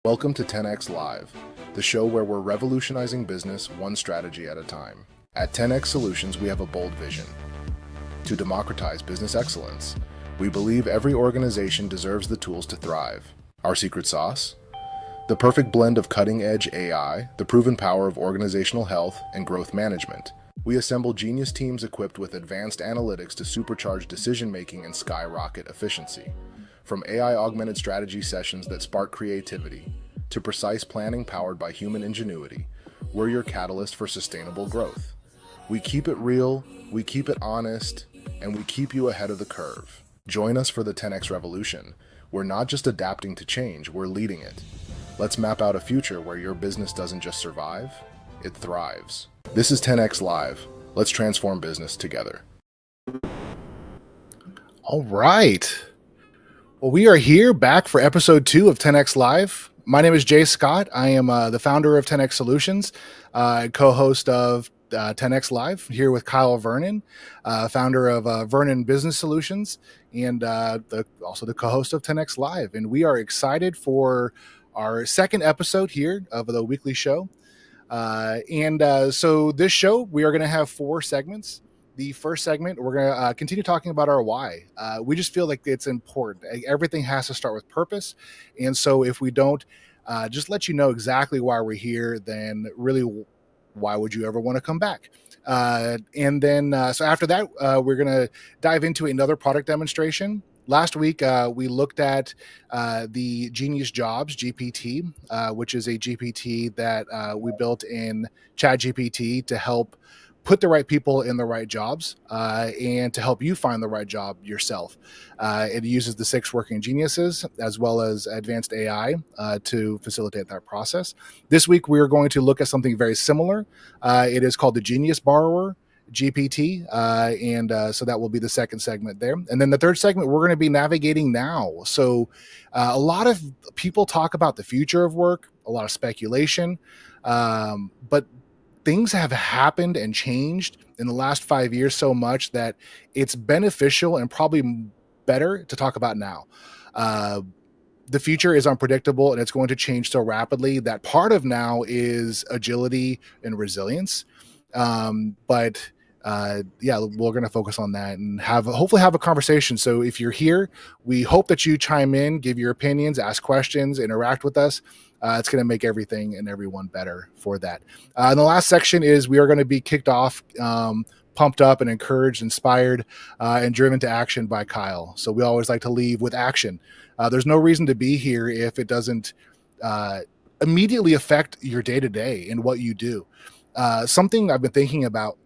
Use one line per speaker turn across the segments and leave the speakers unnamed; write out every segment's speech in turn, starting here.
Welcome to 10x Live, the show where we're revolutionizing business one strategy at a time. At 10x Solutions, we have a bold vision to democratize business excellence. We believe every organization deserves the tools to thrive. Our secret sauce? The perfect blend of cutting-edge AI, the proven power of organizational health, and growth management. We assemble genius teams equipped with advanced analytics to supercharge decision-making and skyrocket efficiency. From AI-augmented strategy sessions that spark creativity to precise planning powered by human ingenuity, we're your catalyst for sustainable growth. We keep it real, we keep it honest, and we keep you ahead of the curve. Join us for the 10x revolution. We're not just adapting to change, we're leading it. Let's map out a future where your business doesn't just survive, it thrives. This is 10x Live. Let's transform business together.
All right. Well, we are here back for episode 2 of 10x Live. My name is Jay Scott. I am the founder of 10x Solutions, co-host of 10x Live, here with Kyle Vernon, founder of Vernon Business Solutions, and also the co-host of 10x Live. And we are excited for our second episode here of the weekly show. So this show, we are going to have 4 segments. The first segment, we're going to continue talking about our why. We just feel like it's important. Everything has to start with purpose. And so if we don't just let you know exactly why we're here, then really, why would you ever want to come back? So after that, we're going to dive into another product demonstration. Last week, we looked at the Genius Jobs GPT, which is a GPT that we built in ChatGPT to help put the right people in the right jobs and to help you find the right job yourself. It uses the 6 working geniuses as well as advanced AI to facilitate that process. This week, we are going to look at something very similar. It is called the Genius Borrower GPT. So that will be the second segment there. And then the third segment, we're going to be navigating now. So a lot of people talk about the future of work, a lot of speculation, but things have happened and changed in the last 5 years so much that it's beneficial and probably better to talk about now. The future is unpredictable and it's going to change so rapidly that part of now is agility and resilience. We're going to focus on that and hopefully have a conversation. So if you're here, we hope that you chime in, give your opinions, ask questions, interact with us. It's going to make everything and everyone better for that. And the last section is we are going to be kicked off, pumped up and encouraged, inspired, and driven to action by Kyle. So we always like to leave with action. There's no reason to be here if it doesn't immediately affect your day-to-day and what you do. Something I've been thinking about,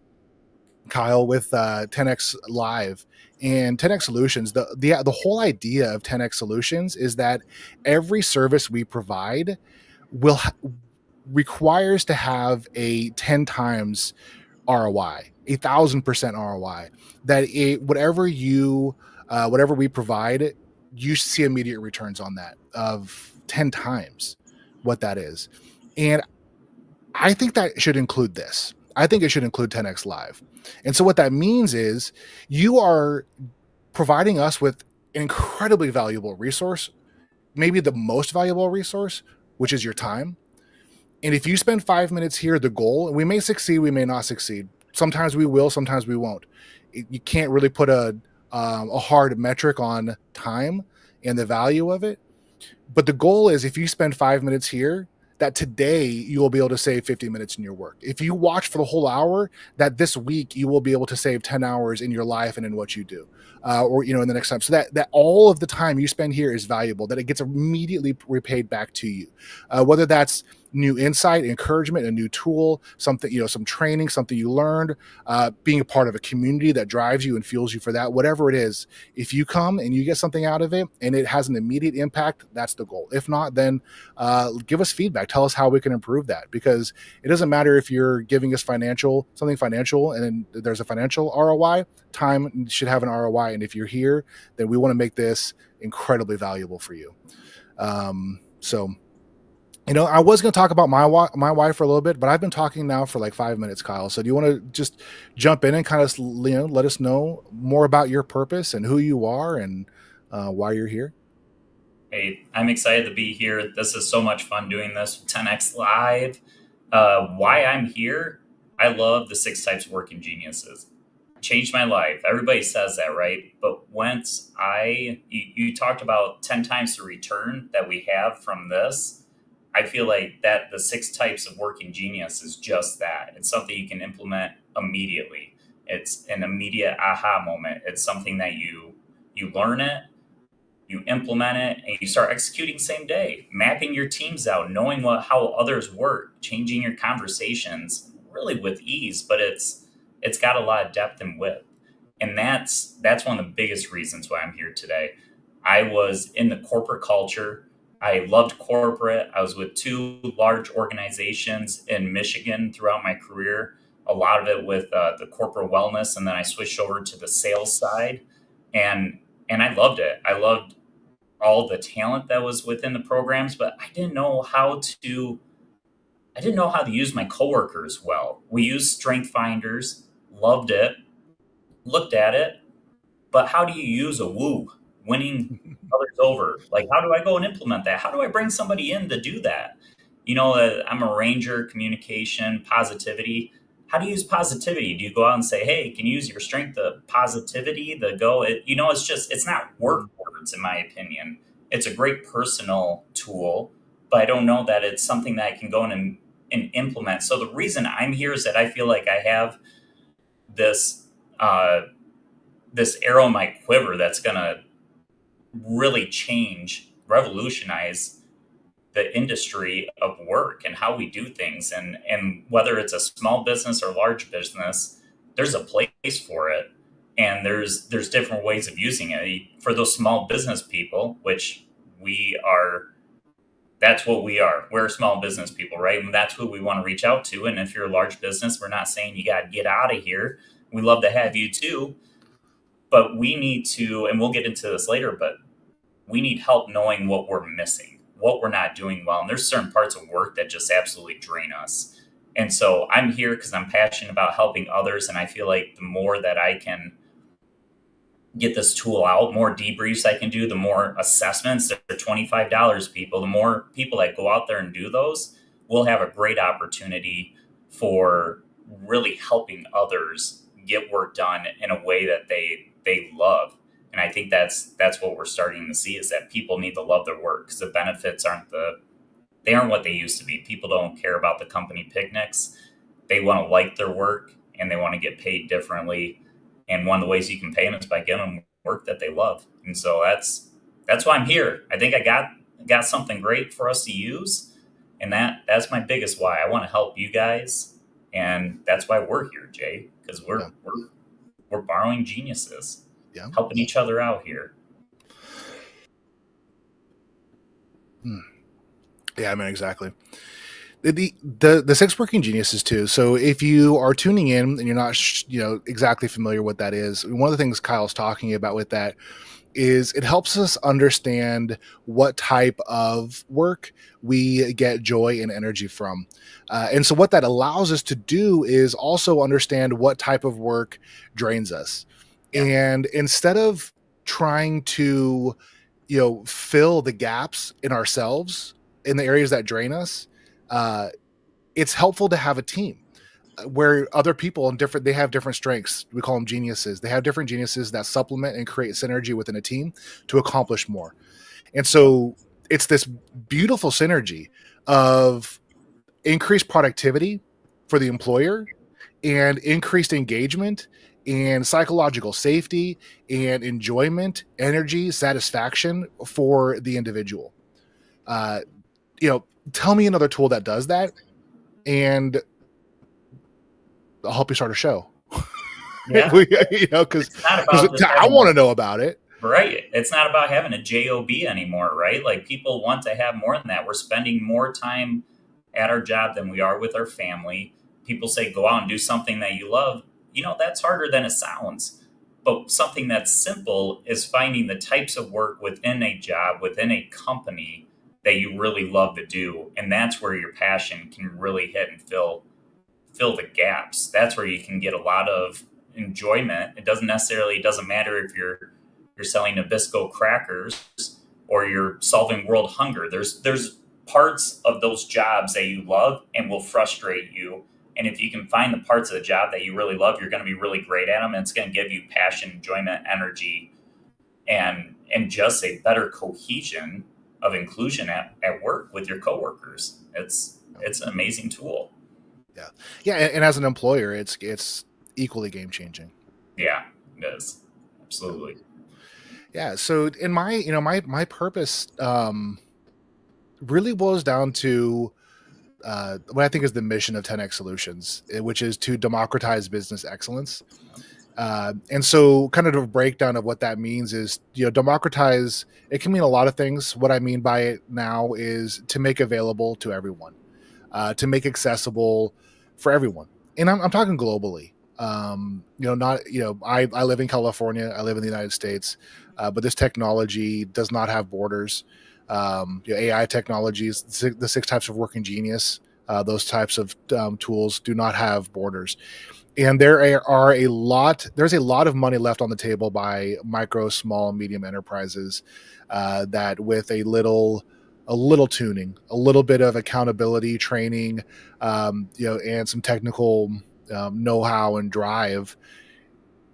Kyle, with 10x Live and 10x Solutions, the whole idea of 10x Solutions is that every service we provide requires to have a 10 times ROI, 1,000% ROI. That whatever we provide, you see immediate returns on that of 10 times what that is. And I think that should include this. I think it should include 10x Live. And so what that means is you are providing us with an incredibly valuable resource, maybe the most valuable resource, which is your time. And if you spend 5 minutes here, the goal, and we may succeed, we may not succeed. Sometimes we will, sometimes we won't. You can't really put a hard metric on time and the value of it. But the goal is if you spend 5 minutes here, that today you will be able to save 50 minutes in your work. If you watch for the whole hour, that this week you will be able to save 10 hours in your life and in what you do, in the next time. So that all of the time you spend here is valuable, that it gets immediately repaid back to you. Whether that's new insight, encouragement, a new tool, something, some training, something you learned, being a part of a community that drives you and fuels you for that, whatever it is. If you come and you get something out of it and it has an immediate impact, that's the goal. If not, then give us feedback. Tell us how we can improve that, because it doesn't matter if you're giving us something financial and there's a financial ROI. Time should have an ROI. And if you're here, then we want to make this incredibly valuable for you. I was going to talk about my why for a little bit, but I've been talking now for like 5 minutes, Kyle. So do you want to just jump in and kind of, let us know more about your purpose and who you are and why you're here?
Hey, I'm excited to be here. This is so much fun doing this with 10x Live. Why I'm here? I love the six types of working geniuses. Changed my life. Everybody says that, right? But once you talked about 10 times the return that we have from this, I feel like that the six types of working genius is just that. It's something you can implement immediately. It's an immediate aha moment. It's something that you learn it, you implement it, and you start executing same day, mapping your teams out, knowing how others work, changing your conversations really with ease. But it's got a lot of depth and width, and that's one of the biggest reasons why I'm here today. I was in the corporate culture. I loved corporate. I was with two large organizations in Michigan throughout my career, a lot of it with the corporate wellness, and then I switched over to the sales side, and I loved it. I loved all the talent that was within the programs, but I didn't know how to use my coworkers well. We used strength finders, loved it, looked at it, but how do you use a woo, winning others over? Like, how do I go and implement that? How do I bring somebody in to do that? I'm a ranger, communication, positivity. How do you use positivity? Do you go out and say, hey, can you use your strength of positivity to go? It's not work words, in my opinion. It's a great personal tool, but I don't know that it's something that I can go in and implement. So the reason I'm here is that I feel like I have this uh, this arrow in my quiver that's going to really change, revolutionize the industry of work and how we do things. And whether it's a small business or large business, there's a place for it. And there's different ways of using it. For those small business people, which we are, that's what we are. We're small business people, right? And that's who we want to reach out to. And if you're a large business, we're not saying you got to get out of here. We love to have you too, but we need to, and we'll get into this later, but we need help knowing what we're missing, what we're not doing well. And there's certain parts of work that just absolutely drain us. And so I'm here because I'm passionate about helping others. And I feel like the more that I can get this tool out, more debriefs I can do, the more assessments, they're $25 people, the more people that go out there and do those, we'll have a great opportunity for really helping others get work done in a way that they love. And I think that's what we're starting to see, is that people need to love their work, because the benefits they aren't what they used to be. People don't care about the company picnics. They want to like their work and they want to get paid differently. And one of the ways you can pay them is by giving them work that they love. And so that's why I'm here. I think I got something great for us to use, and that's my biggest why. I want to help you guys, and that's why we're here, Jay, because
Yeah.
we're borrowing geniuses,
Yeah.
helping each other out here.
Yeah, I mean, exactly. The six working geniuses too. So if you are tuning in and you're not exactly familiar what that is, one of the things Kyle's talking about with that is it helps us understand what type of work we get joy and energy from. And so what that allows us to do is also understand what type of work drains us.
Yeah.
And instead of trying to fill the gaps in ourselves in the areas that drain us, uh, it's helpful to have a team where other people they have different strengths. We call them geniuses. They have different geniuses that supplement and create synergy within a team to accomplish more. And so it's this beautiful synergy of increased productivity for the employer and increased engagement and psychological safety and enjoyment, energy, satisfaction for the individual. Uh, Tell me another tool that does that, and I'll help you start a show.
Yeah.
Because
It's not about just
I want to know about it.
right. It's not about having a job anymore, right? Like, people want to have more than that. We're spending more time at our job than we are with our family. People say go out and do something that you love. That's harder than it sounds. But something that's simple is finding the types of work within a job, within a company, that you really love to do. And that's where your passion can really hit and fill the gaps. That's where you can get a lot of enjoyment. It doesn't matter if you're selling Nabisco crackers or you're solving world hunger. There's parts of those jobs that you love and will frustrate you. And if you can find the parts of the job that you really love, you're going to be really great at them, and it's going to give you passion, enjoyment, energy, and just a better cohesion of inclusion at work with your coworkers. It's an amazing tool.
Yeah, and as an employer, it's equally game changing.
Yeah, it is. Absolutely.
Yeah. So in my purpose really boils down to what I think is the mission of 10x Solutions, which is to democratize business excellence. And so kind of a breakdown of what that means is, democratize, it can mean a lot of things. What I mean by it now is to make available to everyone, to make accessible for everyone. And I'm talking globally. I live in California, I live in the United States, but this technology does not have borders. AI technologies, the 6 types of working genius, those types of tools do not have borders. And there's a lot of money left on the table by micro, small, medium enterprises that with a little tuning, a little bit of accountability training, and some technical know-how and drive,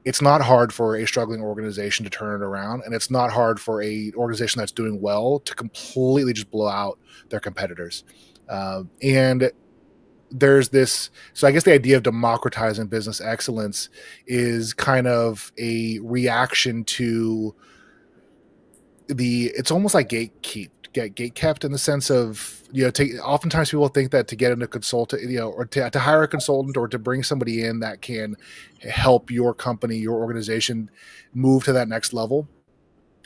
it's not hard for a struggling organization to turn it around, and it's not hard for a organization that's doing well to completely just blow out their competitors. And there's this, so I guess the idea of democratizing business excellence is kind of a reaction to it's almost like gate kept in the sense of, oftentimes people think that to get in a consultant, or to hire a consultant or to bring somebody in that can help your company, your organization move to that next level,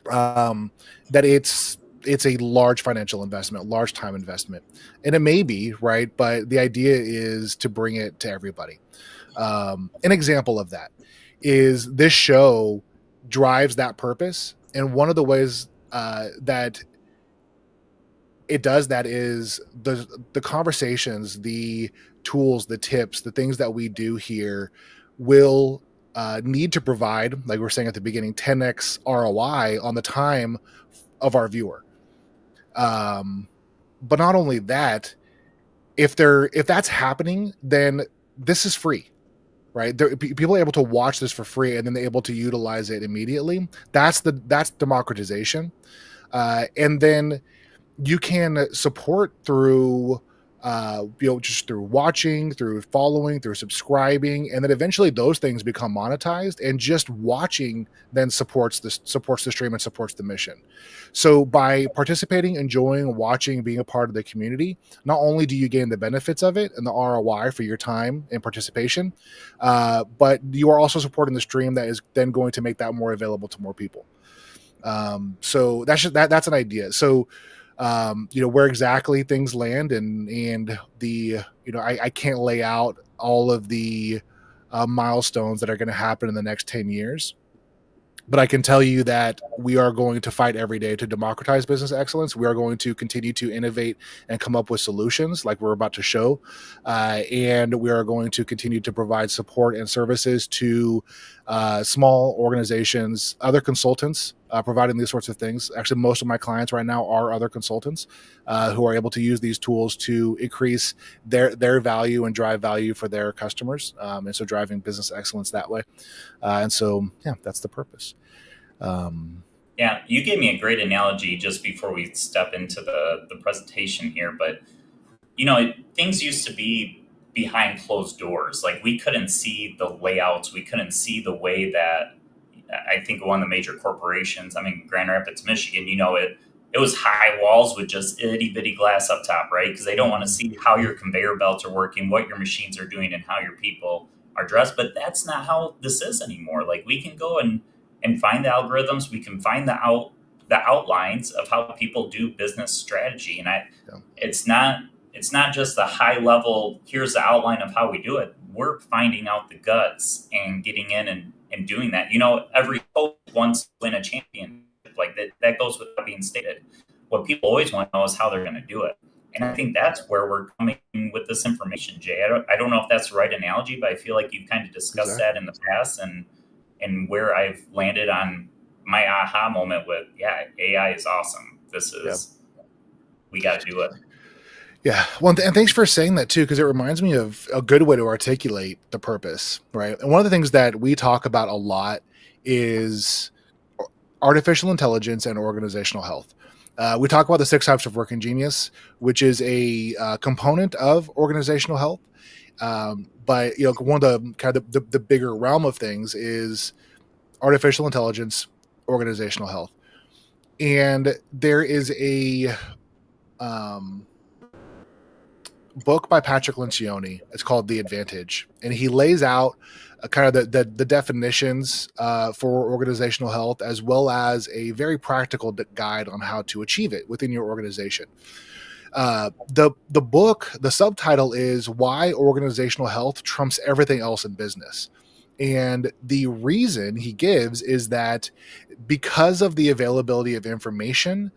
that it's a large financial investment, large time investment. And it may be, right? But the idea is to bring it to everybody. An example of that is this show drives that purpose. And one of the ways that it does that is the conversations, the tools, the tips, the things that we do here will need to provide, like we were saying at the beginning, 10x ROI on the time of our viewer. But not only that, if that's happening, then this is free, right? People are able to watch this for free, and then they're able to utilize it immediately. That's democratization. And then you can support through, just through watching, through following, through subscribing, and then eventually those things become monetized. And just watching then supports the stream and supports the mission. So by participating, enjoying, watching, being a part of the community, not only do you gain the benefits of it and the ROI for your time and participation, but you are also supporting the stream that is then going to make that more available to more people. So that's an idea. So where exactly things land and the, I can't lay out all of the milestones that are going to happen in the next 10 years. But I can tell you that we are going to fight every day to democratize business excellence. We are going to continue to innovate and come up with solutions like we're about to show. And we are going to continue to provide support and services to small organizations, other consultants, providing these sorts of things. Actually, most of my clients right now are other consultants who are able to use these tools to increase their value and drive value for their customers. And so driving business excellence that way. And so, yeah, that's the purpose.
Yeah, you gave me a great analogy just before we step into the presentation here. But, things used to be behind closed doors. Like we couldn't see the layouts. We couldn't see the way that I think one of the major corporations, Grand Rapids, Michigan, it was high walls with just itty bitty glass up top, right? Because they don't want to see how your conveyor belts are working, what your machines are doing, and how your people are dressed. But that's not how this is anymore. Like we can go and find the algorithms. We can find the outlines of how people do business strategy. And it's not just the high level, here's the outline of how we do it. We're finding out the guts and getting in and doing that. Every coach wants to win a championship. Like that goes without being stated. What people always want to know is how they're going to do it. And I think that's where we're coming with this information, Jay. I don't know if that's the right analogy, but I feel like you've kind of discussed that in the past and where I've landed on my aha moment with, AI is awesome. This
Yep.
is, we got to do it.
Yeah. Well, and thanks for saying that too, because it reminds me of a good way to articulate the purpose, right? And one of the things that we talk about a lot is artificial intelligence and organizational health. We talk about the 6 types of working genius, which is a component of organizational health. But one of the kind of the bigger realm of things is artificial intelligence, organizational health, and there is a book by Patrick Lencioni. It's called The Advantage, and he lays out kind of the definitions for organizational health, as well as a very practical guide on how to achieve it within your organization. The book, the subtitle is "Why Organizational Health Trumps Everything Else in Business." And the reason he gives is that because of the availability of information,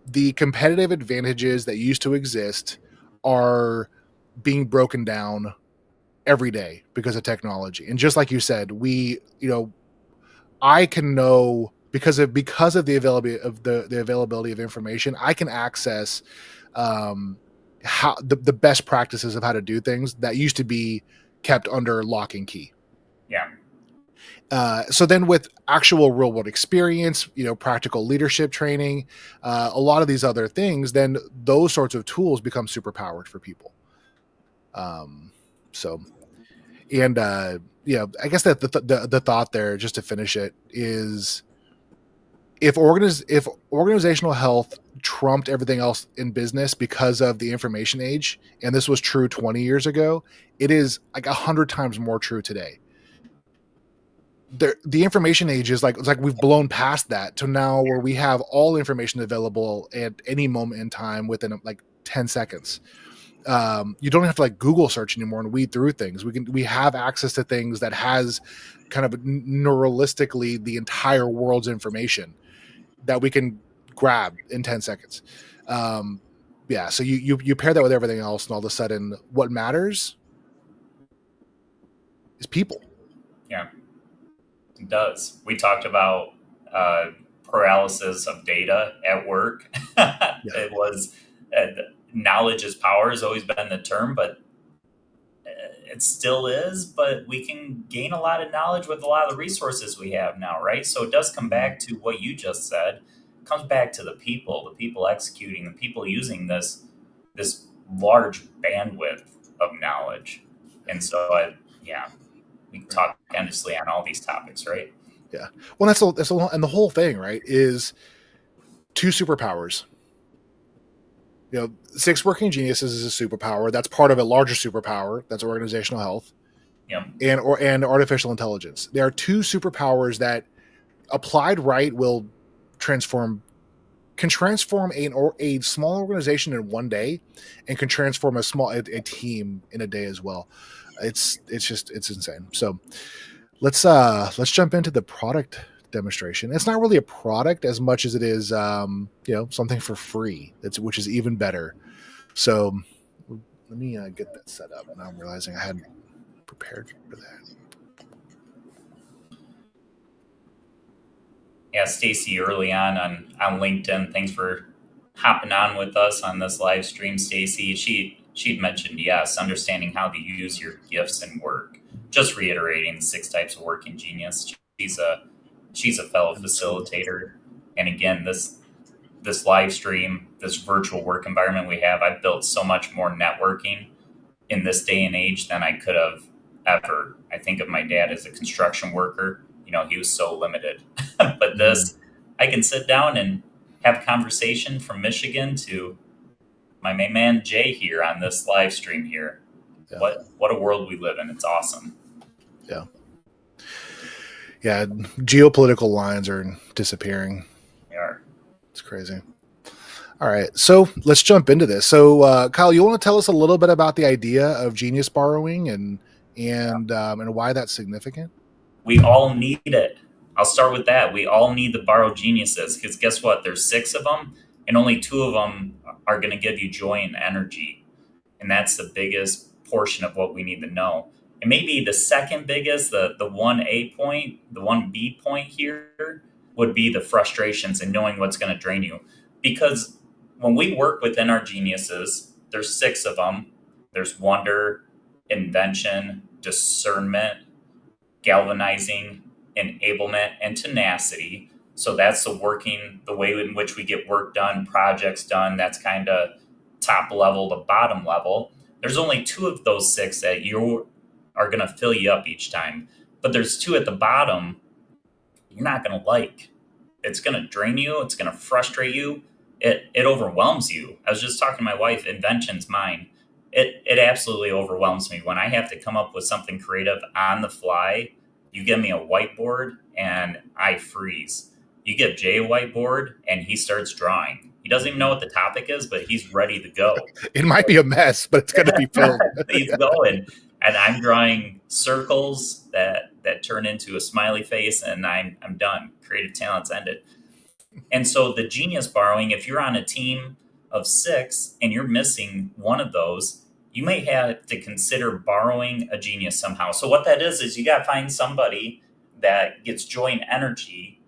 the competitive advantages that used to exist are being broken down every day because of technology. And just like you said, I can know because of the availability of information, I can access how the best practices of how to do things that used to be kept under lock and key.
Yeah.
So then with actual real world experience, practical leadership training, a lot of these other things, then those sorts of tools become super powered for people. I guess that the thought there, just to finish it, is if organizational health trumped everything else in business because of the information age, and this was true 20 years ago, it is like 100 times more true today. The information age is it's like we've blown past that to now where we have all information available at any moment in time within like 10 seconds. You don't have to Google search anymore and weed through things. We have access to things that has kind of neuralistically the entire world's information that we can grab in 10 seconds. So you pair that with everything else, and all of a sudden what matters is people.
Yeah. It does. We talked about paralysis of data at work. It was knowledge is power has always been the term, but it still is. But we can gain a lot of knowledge with a lot of the resources we have now, right? So it does come back to what you just said. It comes back to the people executing, the people using this large bandwidth of knowledge. And so, we can talk endlessly on all these topics, right?
Yeah. Well, and the whole thing, right, is 2 superpowers. 6 working geniuses is a superpower. That's part of a larger superpower. That's organizational health.
Yep.
And artificial intelligence. There are 2 superpowers that, applied right, will transform a small organization in one day, and can transform a team in a day as well. It's insane. So let's jump into the product demonstration. It's not really a product as much as it is something for free, which is even better. So let me get that set up. Now I'm realizing I hadn't prepared for that.
Yeah, Stacy, early on LinkedIn, thanks for hopping on with us on this live stream. Stacy, she'd mentioned, yes, understanding how to use your gifts in work. Just reiterating the 6 types of working genius. She's a fellow facilitator, and again, this live stream, this virtual work environment we have, I've built so much more networking in this day and age than I could have ever. I think of my dad as a construction worker. He was so limited. But this, I can sit down and have a conversation from Michigan to my main man Jay here on this live stream here. Yeah. What a world we live in. It's awesome.
Yeah. Yeah. Geopolitical lines are disappearing.
They are.
It's crazy. All right. So let's jump into this. So Kyle, you want to tell us a little bit about the idea of genius borrowing and why that's significant?
We all need it. I'll start with that. We all need the borrowed geniuses, because guess what? There's 6 of them, and only 2 of them are going to give you joy and energy. And that's the biggest portion of what we need to know. And maybe the second biggest, the 1A point, the 1B point here would be the frustrations and knowing what's going to drain you. because when we work within our geniuses, there's 6 of them. There's wonder, invention, discernment, galvanizing, enablement, and tenacity. So that's the way in which we get work done, projects done. That's kind of top level to bottom level. There's only 2 of those 6 that you are going to fill you up each time. But there's 2 at the bottom you're not going to like. It's going to drain you. It's going to frustrate you. It overwhelms you. I was just talking to my wife, invention's mine. It absolutely overwhelms me when I have to come up with something creative on the fly. You give me a whiteboard and I freeze. You give Jay a whiteboard and he starts drawing. He doesn't even know what the topic is, but he's ready to go.
It might be a mess, but it's going to be filled.
He's going, and I'm drawing circles that turn into a smiley face, and I'm done. Creative talent's ended. And so the genius borrowing, if you're on a team of 6 and you're missing one of those, you may have to consider borrowing a genius somehow. So what that is you got to find somebody that gets joy and energy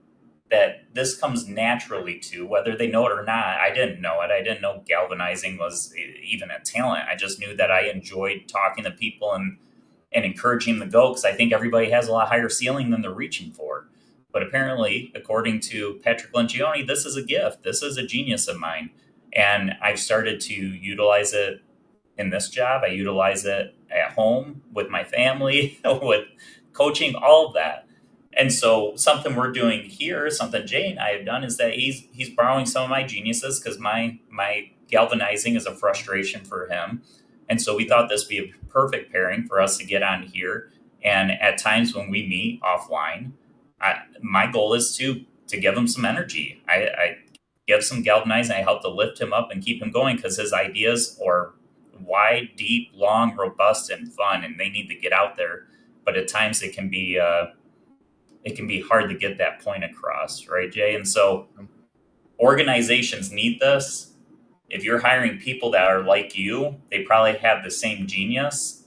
that this comes naturally to, whether they know it or not. I didn't know it. I didn't know galvanizing was even a talent. I just knew that I enjoyed talking to people and encouraging them to go, because I think everybody has a lot higher ceiling than they're reaching for. But apparently, according to Patrick Lencioni, this is a gift. This is a genius of mine. And I've started to utilize it in this job. I utilize it at home with my family, with coaching, all of that. And so something we're doing here, something Jay and I have done, is that he's borrowing some of my geniuses, because my galvanizing is a frustration for him. And so we thought this would be a perfect pairing for us to get on here. And at times when we meet offline, my goal is to give him some energy. I give some galvanizing. I help to lift him up and keep him going, because his ideas are wide, deep, long, robust, and fun, and they need to get out there. But at times it can be hard to get that point across, right, Jay? And so organizations need this. If you're hiring people that are like you, they probably have the same genius,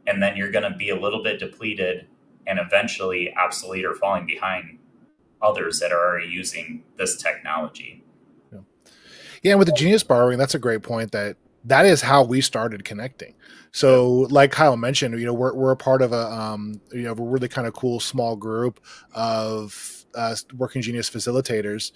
and then you're going to be a little bit depleted and eventually obsolete or falling behind others that are already using this technology.
Yeah, and with the genius borrowing, that's a great point. That is how we started connecting. So, like Kyle mentioned, we're a part of a really kind of cool small group of working genius facilitators,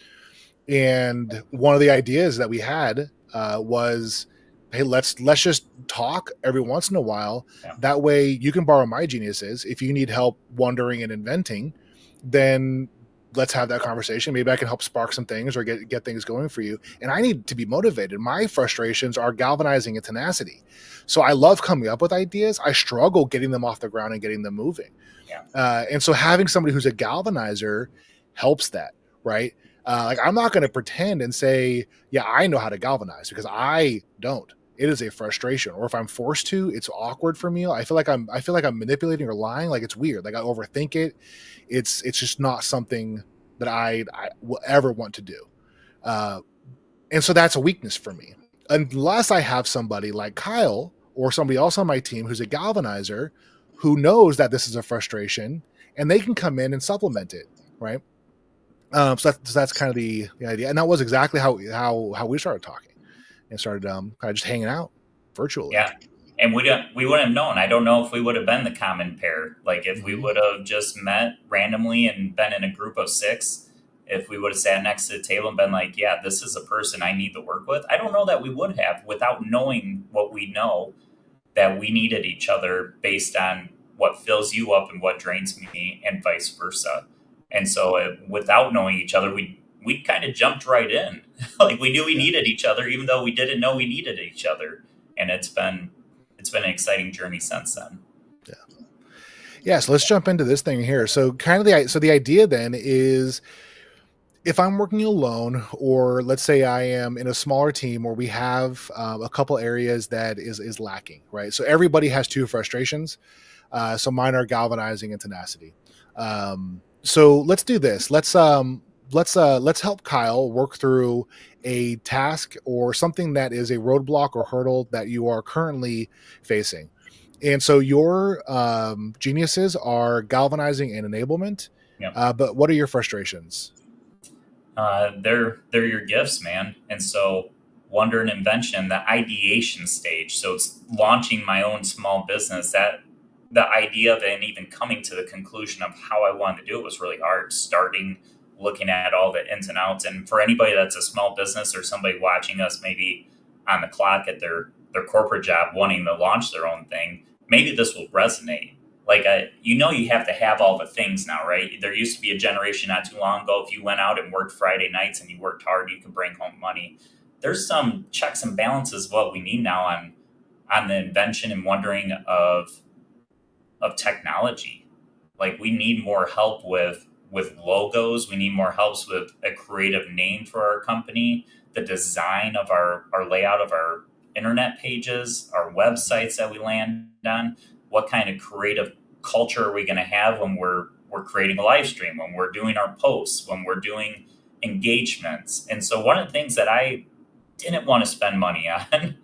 and one of the ideas that we had was, hey, let's just talk every once in a while.
Yeah.
That way, you can borrow my geniuses. If you need help wondering and inventing, then let's have that conversation. Maybe I can help spark some things or get things going for you. And I need to be motivated. My frustrations are galvanizing and tenacity. So I love coming up with ideas. I struggle getting them off the ground and getting them moving.
Yeah.
And so having somebody who's a galvanizer helps that, right? Like, I'm not going to pretend and say, yeah, I know how to galvanize, because I don't. It is a frustration. Or if I'm forced to, it's awkward for me. I feel like I'm manipulating or lying. Like, it's weird. Like, I overthink it. It's just not something that I will ever want to do. And so that's a weakness for me. Unless I have somebody like Kyle or somebody else on my team who's a galvanizer, who knows that this is a frustration, and they can come in and supplement it, right? So that's kind of the idea. And that was exactly how we started talking and started kind of just hanging out virtually.
Yeah. And we wouldn't have known. I don't know if we would have been the common pair. Like, if we would have just met randomly and been in a group of 6, if we would have sat next to the table and been like, yeah, this is a person I need to work with, I don't know that we would have, without knowing what we know, that we needed each other based on what fills you up and what drains me, and vice versa. And so without knowing each other, we kind of jumped right in. Like, we knew we needed each other, even though we didn't know we needed each other. And it's been an exciting journey since then.
Yeah. So let's jump into this thing here. So the idea then is, if I'm working alone, or let's say I am in a smaller team where we have a couple areas that is lacking, right? So everybody has 2 frustrations. So mine are galvanizing and tenacity. So let's do this. Let's help Kyle work through a task or something that is a roadblock or hurdle that you are currently facing. And so your geniuses are galvanizing and enablement.
Yep.
But what are your frustrations?
They're your gifts, man. And so wonder and invention, the ideation stage. So it's launching my own small business. That the idea of it and even coming to the conclusion of how I wanted to do it was really hard. Starting looking at all the ins and outs. And for anybody that's a small business or somebody watching us maybe on the clock at their corporate job wanting to launch their own thing, maybe this will resonate. Like, you have to have all the things now, right? There used to be a generation not too long ago. If you went out and worked Friday nights and you worked hard, you could bring home money. There's some checks and balances of what we need now on the invention and wondering of technology. Like, we need more help with logos. We need more help with a creative name for our company, the design of our layout of our internet pages, our websites that we land on. What kind of creative culture are we going to have when we're creating a live stream, when we're doing our posts, when we're doing engagements? And so one of the things that I didn't want to spend money on,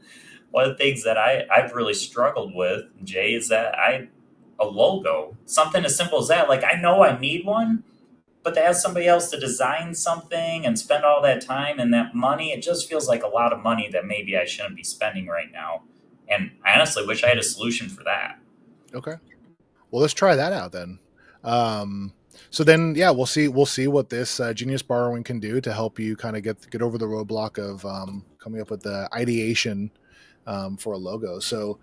one of the things that I've really struggled with, Jay, is that a logo, something as simple as that. Like, I know I need one, but to ask somebody else to design something and spend all that time and that money, it just feels like a lot of money that maybe I shouldn't be spending right now. And I honestly wish I had a solution for that.
Okay. Well, let's try that out then. So then, yeah, we'll see what this Genius Borrowing can do to help you kind of get over the roadblock of coming up with the ideation for a logo. So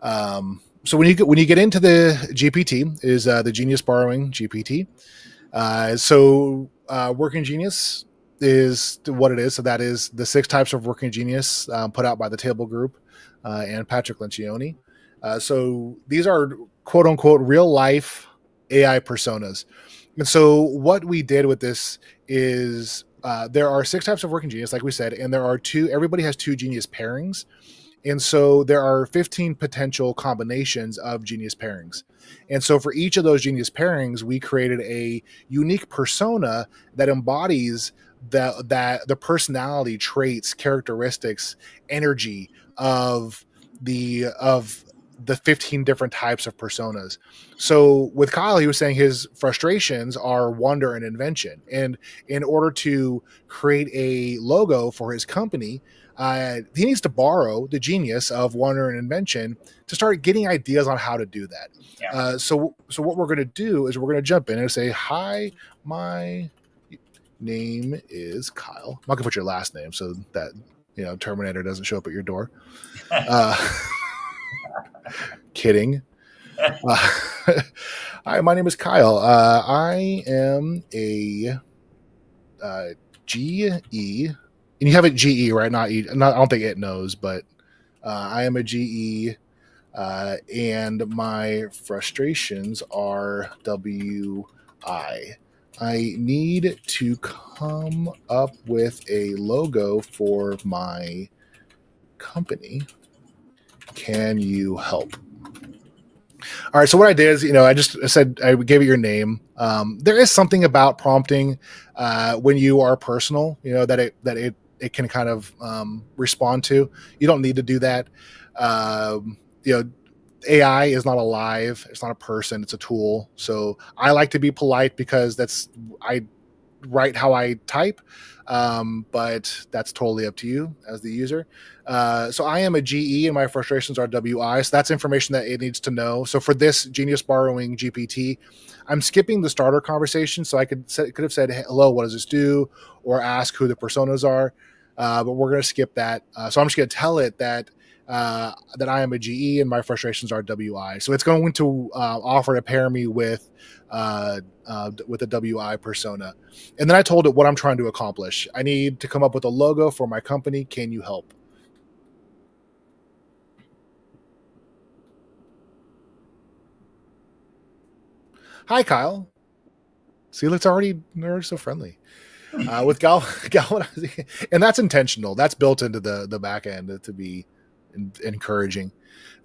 when you get into the GPT is the Genius Borrowing GPT. Working Genius is what it is. So that is the 6 types of Working Genius put out by the Table Group and Patrick Lencioni. So these are quote unquote real life AI personas. And so what we did with this is there are 6 types of Working Genius, like we said, and there are everybody has 2 genius pairings. And so there are 15 potential combinations of genius pairings. And so for each of those genius pairings, we created a unique persona that embodies the personality traits, characteristics, energy of the 15 different types of personas. So with Kyle, he was saying his frustrations are wonder and invention. And in order to create a logo for his company, he needs to borrow the genius of wonder and invention to start getting ideas on how to do that.
Yeah.
So what we're going to do is we're going to jump in and say, hi, my name is Kyle. I'm not going to put your last name so that, Terminator doesn't show up at your door. Kidding. Hi, my name is Kyle. I am a GE. And you have a GE, right? Not E. I don't think it knows, but I am a GE, and my frustrations are WI. I need to come up with a logo for my company. Can you help? All right. So what I did is, I just said I gave it your name. There is something about prompting when you are personal, that it can kind of respond to. You don't need to do that. AI is not alive. It's not a person. It's a tool. So I like to be polite because I write how I type. But that's totally up to you as the user. So I am a GE and my frustrations are WI. So that's information that it needs to know. So for this Genius Borrowing GPT, I'm skipping the starter conversation. So I could have said, hello, what does this do? Or ask who the personas are. But we're going to skip that. So I'm just going to tell it that I am a GE and my frustrations are WI. So it's going to offer to pair me with a WI persona. And then I told it what I'm trying to accomplish. I need to come up with a logo for my company. Can you help? Hi, Kyle. See, it's already so friendly. With galvanizing, and that's intentional. That's built into the back end to be encouraging.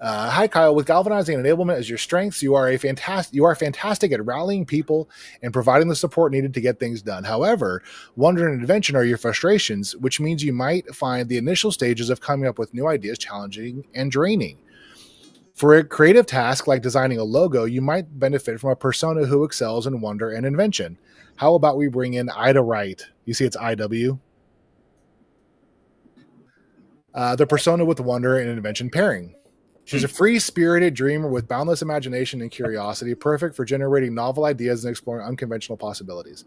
Hi, Kyle. With galvanizing and enablement as your strengths, you are fantastic at rallying people and providing the support needed to get things done. However, wonder and invention are your frustrations, which means you might find the initial stages of coming up with new ideas challenging and draining. For a creative task like designing a logo, you might benefit from a persona who excels in wonder and invention. How about we bring in Ida Wright? You see it's IW. The persona with wonder and invention pairing. She's a free-spirited dreamer with boundless imagination and curiosity, perfect for generating novel ideas and exploring unconventional possibilities.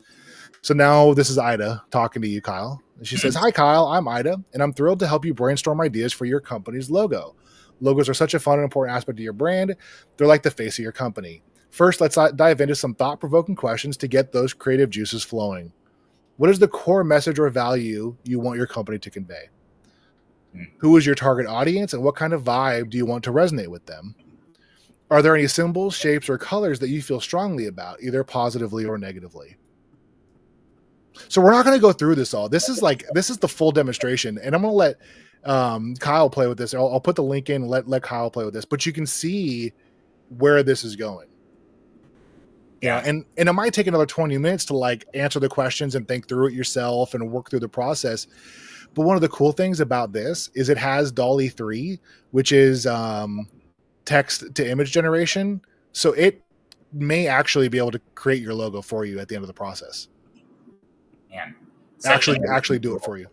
So now this is Ida talking to you, Kyle. And she says, "Hi, Kyle. I'm Ida, and I'm thrilled to help you brainstorm ideas for your company's logo. Logos are such a fun and important aspect of your brand. They're like the face of your company. First, let's dive into some thought-provoking questions to get those creative juices flowing. What is the core message or value you want your company to convey? Who is your target audience, and what kind of vibe do you want to resonate with them? Are there any symbols, shapes, or colors that you feel strongly about, either positively or negatively?" So we're not going to go through this all. This is the full demonstration, and I'm going to let Kyle play with this. I'll put the link in and let Kyle play with this, but you can see where this is going. Yeah, and it might take another 20 minutes to like answer the questions and think through it yourself and work through the process. But one of the cool things about this is it has DALL-E 3, which is text to image generation. So it may actually be able to create your logo for you at the end of the process.
Man,
actually do it for you.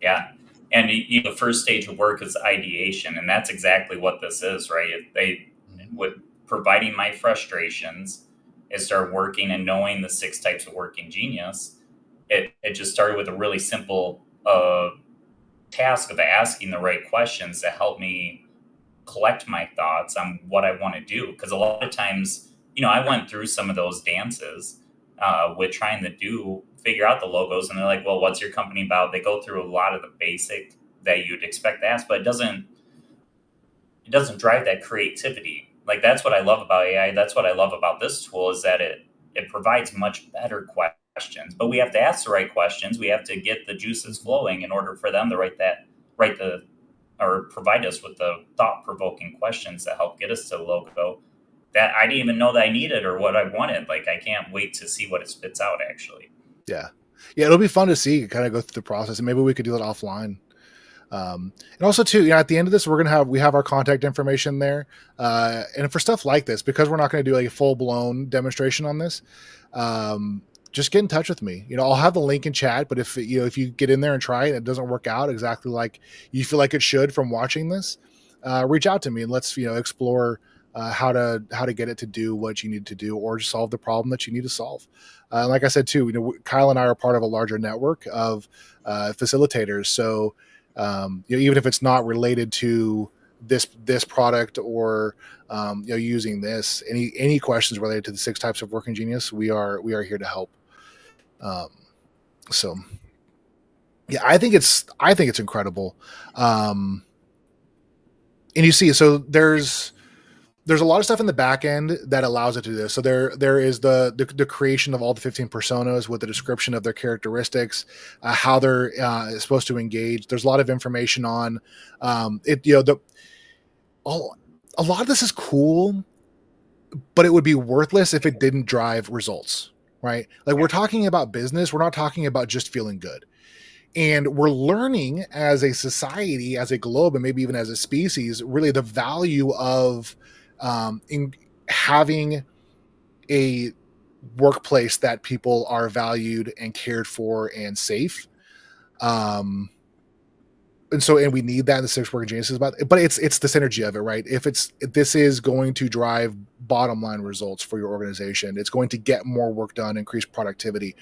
Yeah. And the first stage of work is ideation. And that's exactly what this is, right? With providing my frustrations, it started working and knowing the 6 types of working genius. It just started with a really simple task of asking the right questions to help me collect my thoughts on what I want to do. Because a lot of times, I went through some of those dances with trying to figure out the logos, and they're like, well, what's your company about? They go through a lot of the basic that you'd expect to ask, but it doesn't drive that creativity. Like, that's what I love about AI. That's what I love about this tool, is that it provides much better questions, but we have to ask the right questions. We have to get the juices flowing in order for them to provide us with the thought-provoking questions that help get us to the logo that I didn't even know that I needed or what I wanted. Like, I can't wait to see what it spits out, actually.
Yeah. It'll be fun to see, kind of go through the process, and maybe we could do it offline. And also too, at the end of this, we have our contact information there. And for stuff like this, because we're not going to do like a full blown demonstration on this, just get in touch with me. I'll have the link in chat, but if you get in there and try it and it doesn't work out exactly like you feel like it should from watching this, reach out to me and let's, explore how to get it to do what you need to do, or just solve the problem that you need to solve. Like I said too, Kyle and I are part of a larger network of facilitators. So even if it's not related to this product or using this, any questions related to the 6 types of working genius, we are here to help. So yeah, I think it's incredible. And you see, so there's a lot of stuff in the back end that allows it to do this. So there is the creation of all the 15 personas with the description of their characteristics, how they're supposed to engage. There's a lot of information on it. A lot of this is cool, but it would be worthless if it didn't drive results, right? Like, we're talking about business. We're not talking about just feeling good. And we're learning as a society, as a globe, and maybe even as a species, really the value of in having a workplace that people are valued and cared for and safe. And we need that in the 6 working geniuses, but it's the synergy of it, right? If this is going to drive bottom line results for your organization, it's going to get more work done, increase productivity.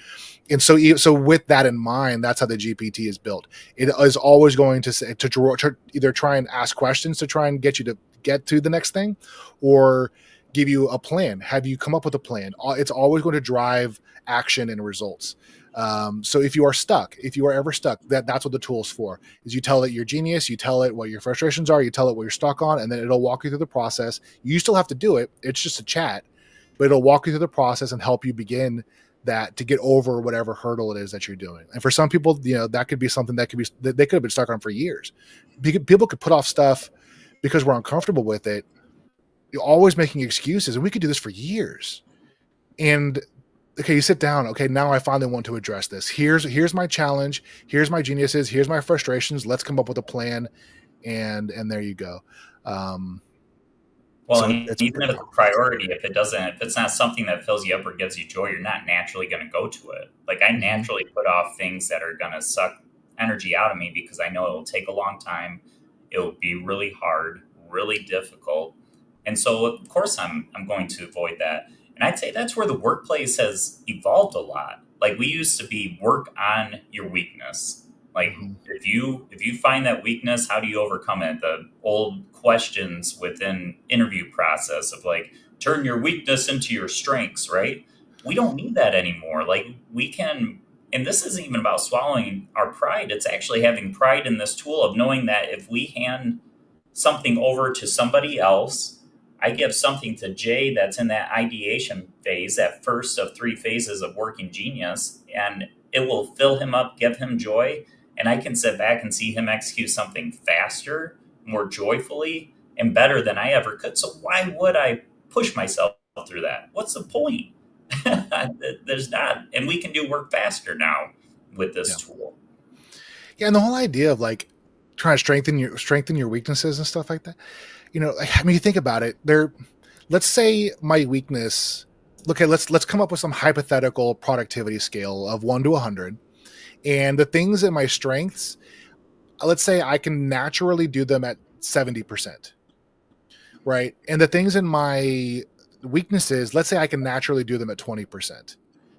And so with that in mind, that's how the GPT is built. It is always going to either try and ask questions to try and get you to get to the next thing, or give you a plan. Have you come up with a plan? It's always going to drive action and results. So if you are ever stuck, that's what the tool's for, is you tell it your genius, you tell it what your frustrations are, you tell it what you're stuck on, and then it'll walk you through the process. You still have to do it. It's just a chat, but it'll walk you through the process and help you begin that to get over whatever hurdle it is that you're doing. And for some people, that could be something that they could have been stuck on for years. People could put off stuff because we're uncomfortable with it. You're always making excuses, and we could do this for years. And okay, you sit down. Okay, now I finally want to address this. Here's my challenge. Here's my geniuses. Here's my frustrations. Let's come up with a plan, and there you go.
Well,
So
and
it's
even
pretty
if it's a
powerful.
priority, if it's not something that fills you up or gives you joy, you're not naturally going to go to it. Like I
Hmm.
naturally put off things that are going to suck energy out of me because I know it will take a long time. It will be really hard, really difficult. And so of course I'm going to avoid that. And I'd say that's where the workplace has evolved a lot. Like we used to be work on your weakness. Like
Hmm.
if you find that weakness, how do you overcome it? The old questions within interview process of like turn your weakness into your strengths, right? We don't need that anymore. Like we can, and this isn't even about swallowing our pride. It's actually having pride in this tool of knowing that if we hand something over to somebody else, I give something to Jay that's in that ideation phase, that first of three phases of working genius, and it will fill him up, give him joy. And I can sit back and see him execute something faster, more joyfully, and better than I ever could. So why would I push myself through that? What's the point? There's not. And we can do work faster now with this
Yeah.
tool.
Yeah, and the whole idea of like trying to strengthen your weaknesses and stuff like that. Like, I mean, you think about it. Let's say my weakness. Okay, let's come up with some hypothetical productivity scale of 1 to 100, and the things in my strengths. Let's say I can naturally do them at 70%, right? And the things in my weaknesses, let's say I can naturally do them at 20%.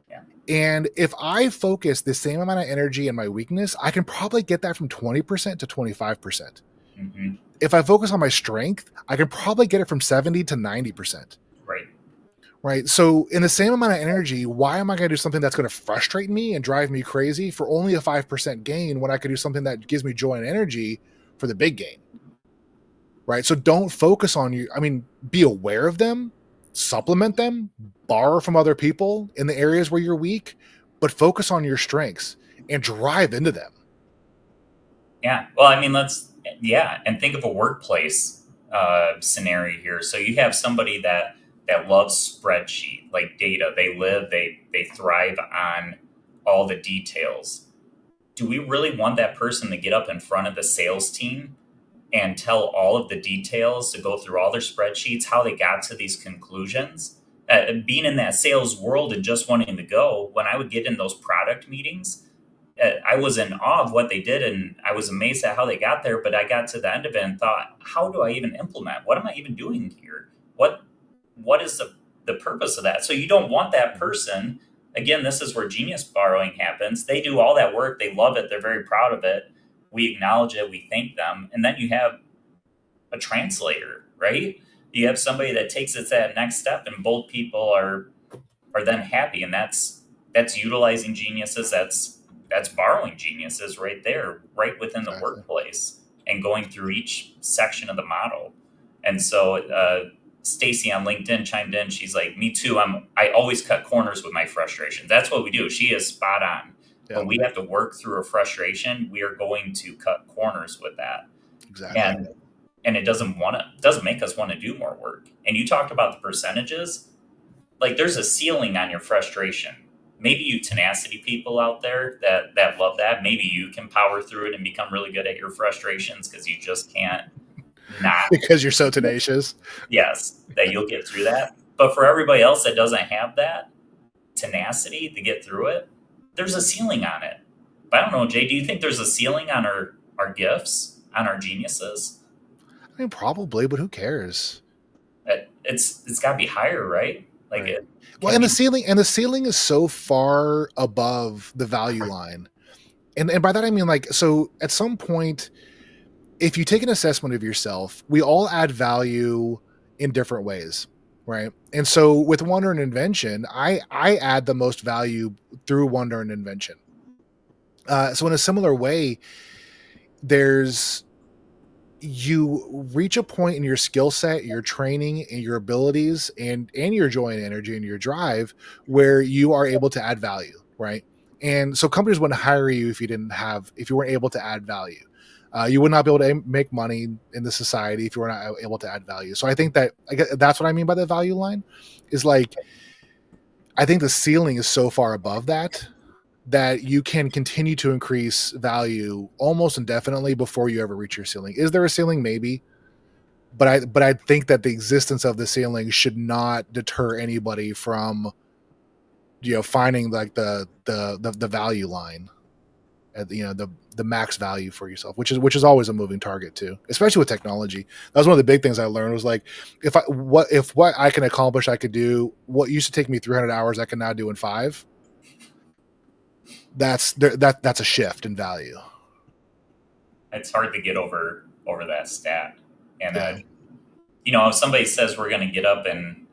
Yeah.
And if I focus the same amount of energy in my weakness, I can probably get that from 20% to 25%.
Hmm.
If I focus on my strength, I can probably get it from 70 to 90%.
Right.
Right. So, in the same amount of energy, why am I going to do something that's going to frustrate me and drive me crazy for only a 5% gain when I could do something that gives me joy and energy for the big gain? Right. So, don't focus on you. I mean, be aware of them, supplement them, borrow from other people in the areas where you're weak, but focus on your strengths and drive into them.
Yeah. Well, I mean, and think of a workplace scenario here. So you have somebody that loves spreadsheet, like data. They thrive on all the details. Do we really want that person to get up in front of the sales team and tell all of the details, to go through all their spreadsheets, how they got to these conclusions? Being in that sales world and just wanting to go, when I would get in those product meetings, I was in awe of what they did, and I was amazed at how they got there. But I got to the end of it and thought, how do I even implement? What am I even doing here? What is the purpose of that? So you don't want that person. Again, this is where genius borrowing happens. They do all that work. They love it. They're very proud of it. We acknowledge it. We thank them. And then you have a translator, right? You have somebody that takes it to that next step, and both people are then happy. And that's utilizing geniuses. That's borrowing geniuses right there, right within the
Exactly.
workplace, and going through each section of the model. And so Stacy on LinkedIn chimed in. She's like, "Me too. I always cut corners with my frustration." That's what we do. She is spot on.
Yeah,
When we have to work through a frustration, we are going to cut corners with that,
exactly.
and it doesn't make us want to do more work. And you talked about the percentages. Like there's a ceiling on your frustration. Maybe you tenacity people out there that love that. Maybe you can power through it and become really good at your frustrations because you just can't not.
Because you're so tenacious.
Yes, that you'll get through that. But for everybody else that doesn't have that tenacity to get through it, there's a ceiling on it. But I don't know, Jay, do you think there's a ceiling on our gifts, on our geniuses?
I mean, probably, but who cares?
It's got to be higher, right? Like
Right.
it.
Well, and the ceiling is so far above the value line. And by that I mean, like, so at some point, if you take an assessment of yourself, we all add value in different ways, right? And so with wonder and invention, I add the most value through wonder and invention. So in a similar way, there's you reach a point in your skill set, your training, and your abilities, and your joy and energy and your drive where you are able to add value, right? And so companies wouldn't hire you if you weren't able to add value. You would not be able to make money in the society if you were not able to add value. So I think that's what I mean by the value line is like, I think the ceiling is so far above that you can continue to increase value almost indefinitely before you ever reach your ceiling. Is there a ceiling? Maybe. but I think that the existence of the ceiling should not deter anybody from, finding like the value line at the max value for yourself, which is always a moving target too, especially with technology. That was one of the big things I learned was like, if what I can accomplish, I could do what used to take me 300 hours, I can now do in 5. That's a shift in value.
It's hard to get over that stat. And
Yeah.
if somebody says we're going to get up and